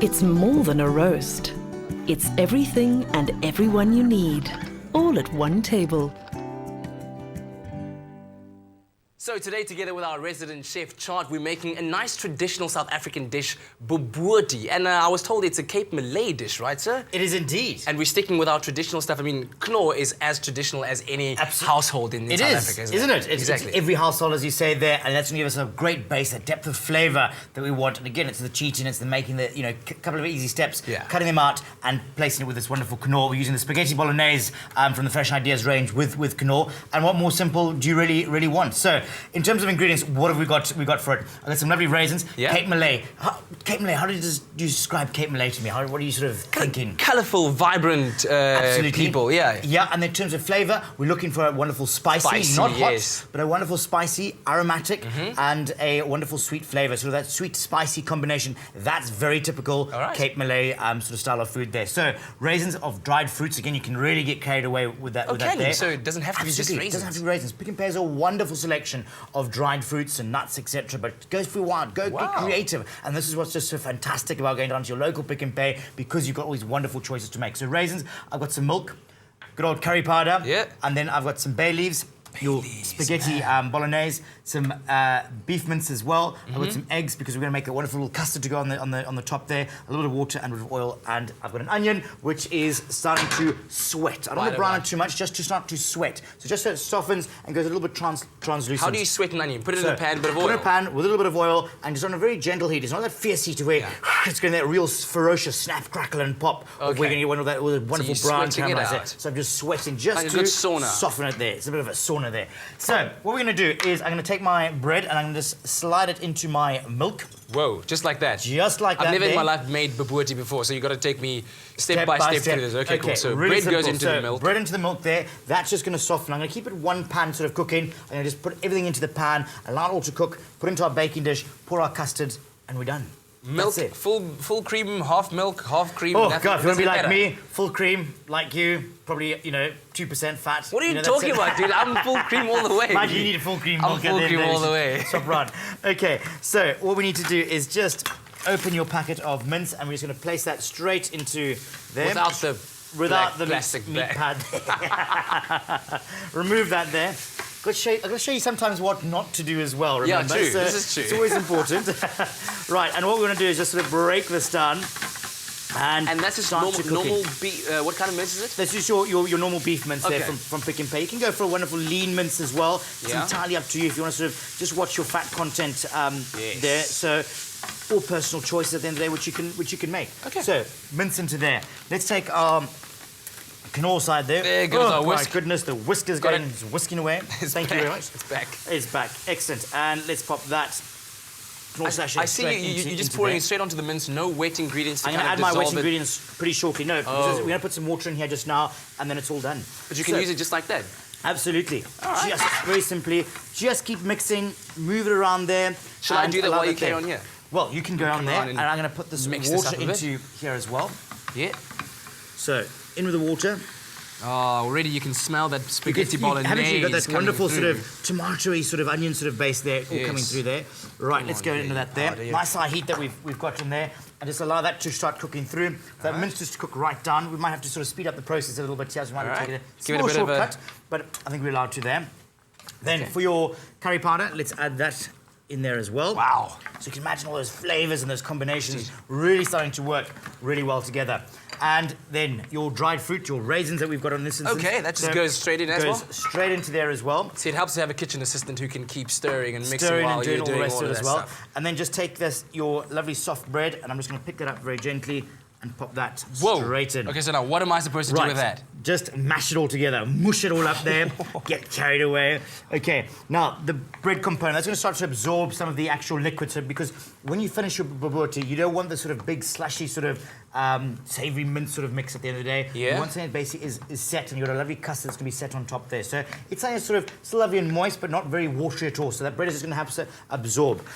It's more than a roast. It's everything and everyone you need, all at one table. So today, together with our resident chef, Tjaart, we're making a nice traditional South African dish, Bobotie. And I was told it's a Cape Malay dish, right, sir? It is indeed. And we're sticking with our traditional stuff. I mean, knorr is as traditional as any household in South Africa, isn't it? Exactly. It's every household, as you say there, and that's going to give us a great base, a depth of flavour that we want. And again, it's the cheating, it's the making the, couple of easy steps, cutting them out and placing it with this wonderful knorr. We're using the spaghetti bolognese from the Fresh Ideas range with knorr. And what more simple do you really want? So, in terms of ingredients, what have we got for it? I've got some lovely raisins. Cape Malay. Cape Malay, how do you describe Cape Malay to me? What are you sort of thinking? Colourful, vibrant people, Yeah, and in terms of flavour, we're looking for a wonderful spicy, not hot, but a wonderful spicy, aromatic, and a wonderful sweet flavour. So that sweet, spicy combination, that's very typical Cape Malay sort of style of food there. So raisins of dried fruits, again, you can really get carried away with that. So it doesn't have to be just raisins. It doesn't have to be raisins. Pick n Pay is a wonderful selection of dried fruits and nuts, etc. But go for wild, get creative. And this is what's just so fantastic about going down to your local Pick n Pay, because you've got all these wonderful choices to make. So raisins, I've got some milk, good old curry powder, and then I've got some bay leaves, your spaghetti bolognese, some beef mince as well. I've got some eggs because we're going to make a wonderful little custard to go on the top there. A little bit of water and a bit of oil, and I've got an onion which is starting to sweat. I don't want to brown it too much, just to start to sweat. So just so it softens and goes a little bit translucent. How do you sweat an onion? Put it in a pan, bit of oil. Put it in a pan with a little bit of oil and just on a very gentle heat. It's not that fierce heat where it's going to that real ferocious snap, crackle and pop. We're going to get one of that wonderful brown caramelizer. So I'm just sweating just to soften it there. It's a bit of a sauna there. So what we're going to do is I'm going to take my bread and I'm going to just slide it into my milk. Whoa, just like that? Just like that. I've never in my life made Bobotie before, so you've got to take me step by step through this. Okay, cool. So really bread goes into the milk. Bread into the milk there. That's just going to soften. I'm going to keep it one pan sort of cooking. I'm going to just put everything into the pan, allow it all to cook, put it into our baking dish, pour our custard, and we're done. Milk, full cream, half milk, half cream. Oh, God, if you want to be like me, full cream, like you, probably, 2% fat. What are you talking about, dude? I'm full cream all the way. Man, you need a full cream milk. I'm full cream all the way. Stop run. Okay, so what we need to do is just open your packet of mince, and we're just going to place that straight into there. Without the plastic meat pad. Remove that there. I'm going to show you sometimes what not to do as well, remember? Yeah, true. This is true. It's always important. Right, and what we're going to do is just sort of break this down. And that's just normal beef. What kind of mince is it? That's just your normal beef mince there from Pick n Pay. You can go for a wonderful lean mince as well. It's entirely up to you if you want to sort of just watch your fat content there. So all personal choices at the end of the day which you can make. Okay. So mince into there. Let's take our knorr side there. There goes our whisk. My goodness, the whisk is whisking away. Thank you very much. It's back. It's back. Excellent. And let's pop that. I see you're just pouring it straight onto the mince, no wet ingredients. I'm going to add my wet ingredients pretty shortly. No, because we're going to put some water in here just now, and then it's all done. But you can use it just like that? Absolutely. Just very simply, just keep mixing, move it around there. Shall I do that while you carry on here? Well, you can go on there, and I'm going to put this water into here as well. Yeah. So, in with the water. Oh, already you can smell that spaghetti bolognese. Haven't you got that wonderful sort of tomatoey sort of onion sort of base there all coming through there? Right, let's go into that there. Nice high heat that we've got in there, and just allow that to start cooking through. That mince just to cook right down. We might have to sort of speed up the process a little bit here. So we might take a small shortcut, but I think we're allowed to there. Then for your curry powder, let's add that in there as well. Wow. So you can imagine all those flavours and those combinations really starting to work really well together. And then your dried fruit, your raisins that we've got on this instance. Okay, that just goes straight in as well? Goes straight into there as well. See, it helps to have a kitchen assistant who can keep stirring and mixing while you're doing all of that stuff. And then just take your lovely soft bread, and I'm just going to pick that up very gently and pop that straight in. Okay, so now what am I supposed to do with that? Just mash it all together, mush it all up there, get carried away. Okay, now the bread component, that's going to start to absorb some of the actual liquid, because when you finish your bobotie, you don't want the sort of big slushy sort of savoury mint sort of mix at the end of the day. Yeah. You want something that basically is set, and you've got a lovely custard that's going to be set on top there. So it's like sort of still lovely and moist, but not very watery at all. So that bread is just going to have to absorb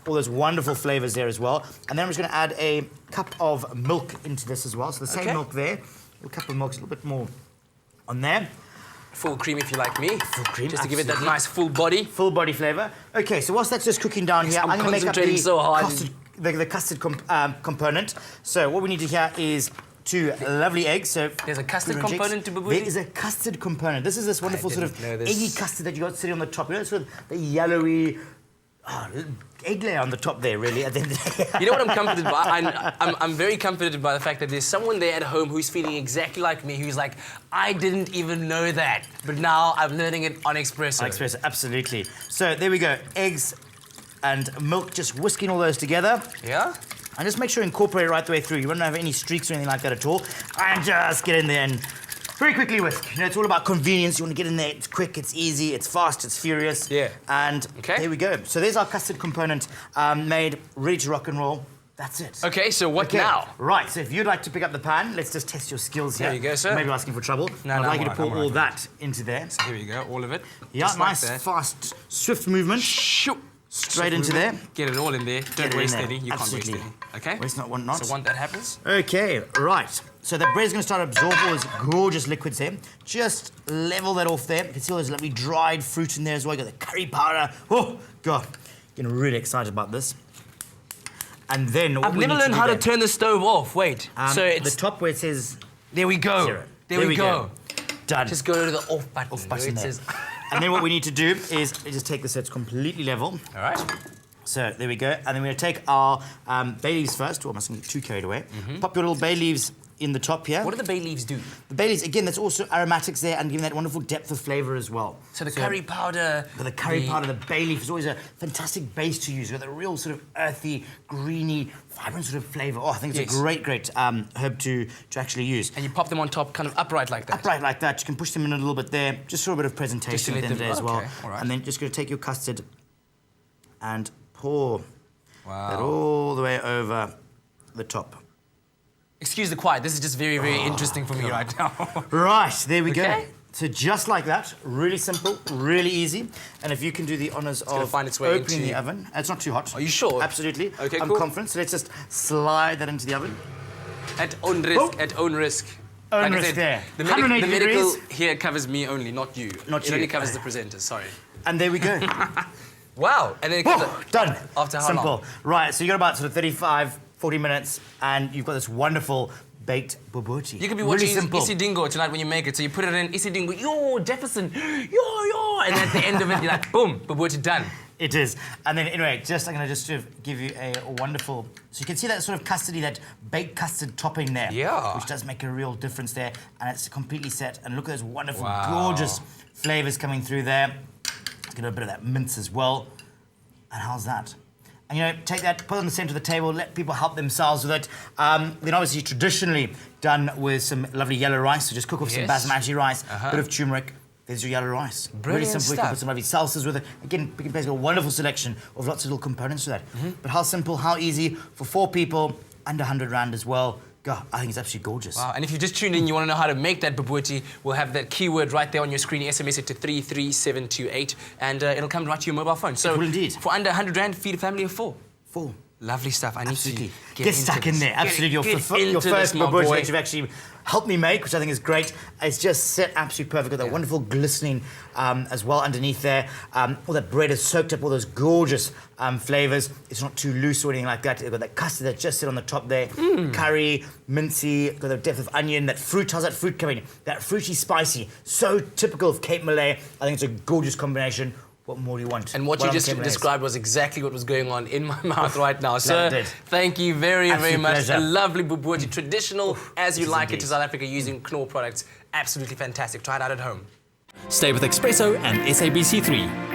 all those wonderful flavours there as well. And then I'm just going to add a cup of milk into this as well. So the same milk there. A cup of milk, a little bit more on there. Full cream if you like me. Full cream, just to give it that nice full body. Full body flavour. Okay, so whilst that's just cooking down here, I'm going to make up the the custard component. So what we need to here is 2 lovely eggs. So there's a custard component to Bobotie? There is a custard component. This is this wonderful sort of eggy custard that you got sitting on the top. You know, sort of the yellowy egg layer on the top there, really. And then you know what I'm comforted by? I'm very comforted by the fact that there's someone there at home who's feeling exactly like me, who's like, I didn't even know that, but now I'm learning it on espresso. On espresso, absolutely. So there we go. Eggs and milk, just whisking all those together. Yeah? And just make sure you incorporate it right the way through. You won't have any streaks or anything like that at all. And just get in there and very quickly whisk. You know, it's all about convenience. You want to get in there. It's quick, it's easy, it's fast, it's furious. Yeah. And there we go. So there's our custard component made, ready to rock and roll. That's it. Okay, so what now? Right, so if you'd like to pick up the pan, let's just test your skills here. There you go, sir. Maybe asking for trouble. No, I'd like you to I'm pour all right, all that into there. So here we go, all of it. Yeah, just nice, like that. fast, swift movement. Shoot. Straight into there. Get it all in there. Don't waste any. You Absolutely. can't waste any. Okay? Waste not, want not. So once that happens. Okay, right. So the bread's going to start to absorb all those gorgeous liquids there. Just level that off there. You can see all those lovely dried fruit in there as well. You got the curry powder. Oh, God. Getting really excited about this. And then I've never learned how to turn the stove off. Wait. So it's the top where it says there we go. 0. There we go. Done. Just go to the off button. Off button where it there. says And then what we need to do is just take this so it's completely level. all right. So there we go. And then we're going to take our bay leaves first. Oh, I mustn't get too carried away. Pop your little bay leaves in the top here. What do the bay leaves do? The bay leaves, again, that's also aromatics there and giving that wonderful depth of flavour as well. So the curry powder. The curry powder, the bay leaf is always a fantastic base to use. You've got the real sort of earthy, greeny, vibrant sort of flavour. Oh, I think it's a great herb to actually use. And you pop them on top kind of upright like that? Upright like that. You can push them in a little bit there, just for a bit of presentation at the end of the day as well. All right. And then just going to take your custard and pour wow. that all the way over the top. Excuse the quiet. This is just very, very interesting for me right now. Right, there we go. Okay. So just like that, really simple, really easy. And if you can do the honours of find its way opening into the oven. It's not too hot. Are you sure? Absolutely. Okay, I'm cool. confident. So let's just slide that into the oven. At own risk. Oh. At own risk. Own Like I risk said, there. The, 180 medical degrees. here covers me only, not you. Not it you. only covers the presenters, sorry. And there we go. Wow. And then it comes Done. After how Simple. long? Right, so you got about sort of 35, 40 minutes, and you've got this wonderful baked bobotie. You could be really watching simple. Isidingo tonight when you make it. So you put it in Isidingo, yo, Jefferson, yo, and at the end of it, you're like, boom, bobotie done. It is. And then, anyway, I'm going to just sort of give you a wonderful... So you can see that sort of custardy, that baked custard topping there. Yeah. Which does make a real difference there. And it's completely set. And look at those wonderful, gorgeous flavours coming through there. Let's get a bit of that mince as well. And how's that? And, you know, take that, put it on the centre of the table, let people help themselves with it. Then obviously traditionally done with some lovely yellow rice. So just cook off some basmati rice, bit of turmeric. There's your yellow rice. Brilliant really simple. stuff. You can put some lovely salsas with it. Again, Pick n Pay's got a wonderful selection of lots of little components to that. But how simple, how easy, for 4 people, under 100 Rand as well. God, I think it's absolutely gorgeous. Wow, and if you just tuned in, you want to know how to make that bobotie, we'll have that keyword right there on your screen. You SMS it to 33728, and it'll come right to your mobile phone. So it will indeed. For under 100 Rand, feed a family of 4. 4. Lovely stuff. I need Absolutely. to Get stuck in there. Absolutely. Your first bobotie that you've actually helped me make, which I think is great. It's just set absolutely perfect. Got that wonderful glistening as well underneath there. All that bread is soaked up all those gorgeous flavours. It's not too loose or anything like that. You've got that custard that just sit on the top there. Curry, mincy, got the depth of onion, that fruit. How's that fruit coming in? That fruity, spicy. So typical of Cape Malay. I think it's a gorgeous combination. What more do you want? And what you just described was exactly what was going on in my mouth right now. Sir, thank you very, very much. Pleasure. A lovely bobotie, traditional as you like it to indeed. South Africa using Knorr products. Absolutely fantastic. Try it out at home. Stay with Espresso and SABC3.